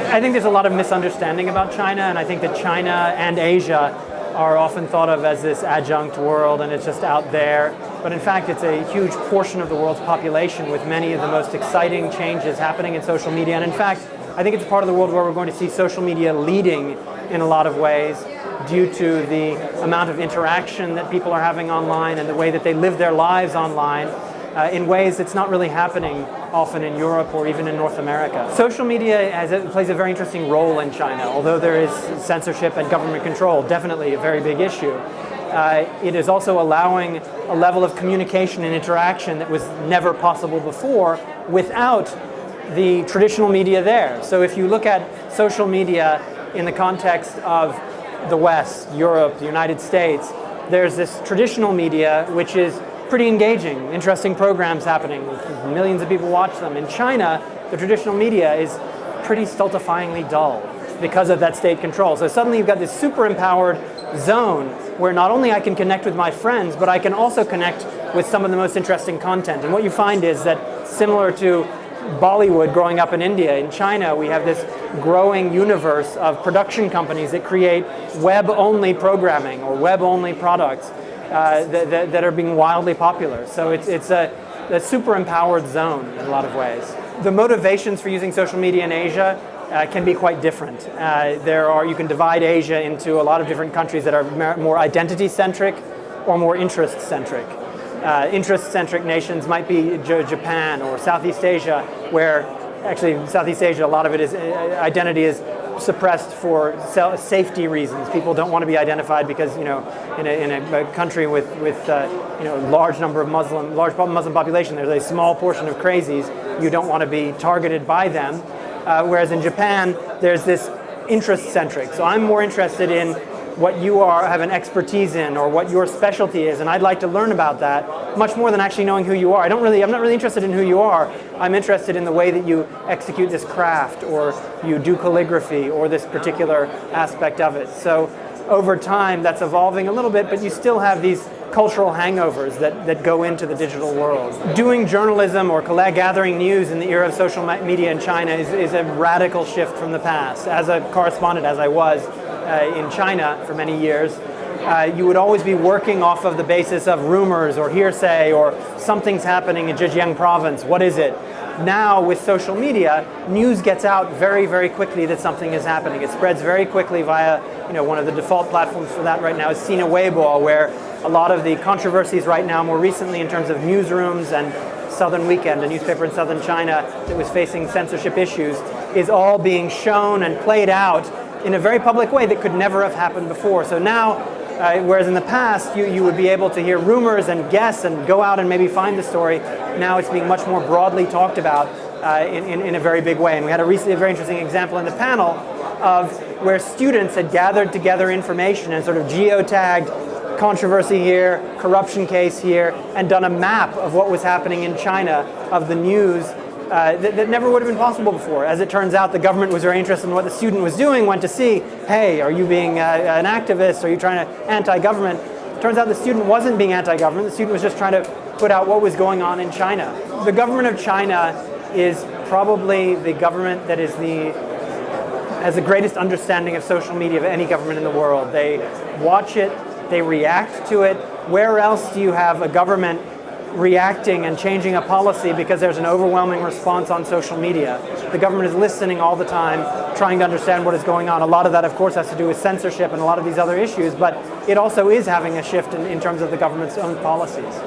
I think there's a lot of misunderstanding about China, and I think that China and Asia are often thought of as this adjunct world and it's just out there. But in fact, it's a huge portion of the world's population with many of the most exciting changes happening in social media. And in fact, I think it's a part of the world where we're going to see social media leading in a lot of ways due to the amount of interaction that people are having online and the way that they live their lives online in ways that's not really happening often in Europe or even in North America. Social media plays a very interesting role in China. Although there is censorship and government control, definitely a very big issue. It is also allowing a level of communication and interaction that was never possible before without the traditional media there. So if you look at social media in the context of the West, Europe, the United States, there's this traditional media which is pretty engaging, interesting programs happening, millions of people watch them. In China, the traditional media is pretty stultifyingly dull because of that state control. So suddenly you've got this super empowered zone where not only I can connect with my friends, but I can also connect with some of the most interesting content. And what you find is that similar to Bollywood growing up in India, in China we have this growing universe of production companies that create web-only programming or web-only products that are being wildly popular. So it's a super empowered zone in a lot of ways. The motivations for using social media in Asia can be quite different. You can divide Asia into a lot of different countries that are more identity-centric or more interest-centric. Interest-centric nations might be Japan or Southeast Asia, where actually Southeast Asia, a lot of it is identity is suppressed for safety reasons. People don't want to be identified because, in a country with large Muslim population, there's a small portion of crazies. You don't want to be targeted by them. Whereas in Japan, there's this interest-centric. So I'm more interested in what you have an expertise in or what your specialty is, and I'd like to learn about that much more than actually knowing who you are. I'm not really interested in who you are. I'm interested in the way that you execute this craft or you do calligraphy or this particular aspect of it. So over time, that's evolving a little bit, but you still have these cultural hangovers that go into the digital world. Doing journalism or gathering news in the era of social media in China is a radical shift from the past. As a correspondent, as I was, in China for many years, you would always be working off of the basis of rumors or hearsay or something's happening in Zhejiang province. What is it? Now with social media, news gets out very, very quickly that something is happening. It spreads very quickly via, one of the default platforms for that right now is Sina Weibo, where a lot of the controversies right now, more recently in terms of newsrooms and Southern Weekend, a newspaper in southern China that was facing censorship issues, is all being shown and played out in a very public way that could never have happened before. So now, whereas in the past you would be able to hear rumors and guess and go out and maybe find the story, now it's being much more broadly talked about in a very big way. And we had a very interesting example in the panel of where students had gathered together information and sort of geotagged controversy here, corruption case here, and done a map of what was happening in China of the news that never would have been possible before. As it turns out, the government was very interested in what the student was doing, went to see, hey, are you being an activist? Are you trying to anti-government? Turns out the student wasn't being anti-government. The student was just trying to put out what was going on in China. The government of China is probably the government that has the greatest understanding of social media of any government in the world. They watch it, they react to it. Where else do you have a government reacting and changing a policy because there's an overwhelming response on social media? The government is listening all the time, trying to understand what is going on. A lot of that, of course, has to do with censorship and a lot of these other issues, but it also is having a shift in terms of the government's own policies.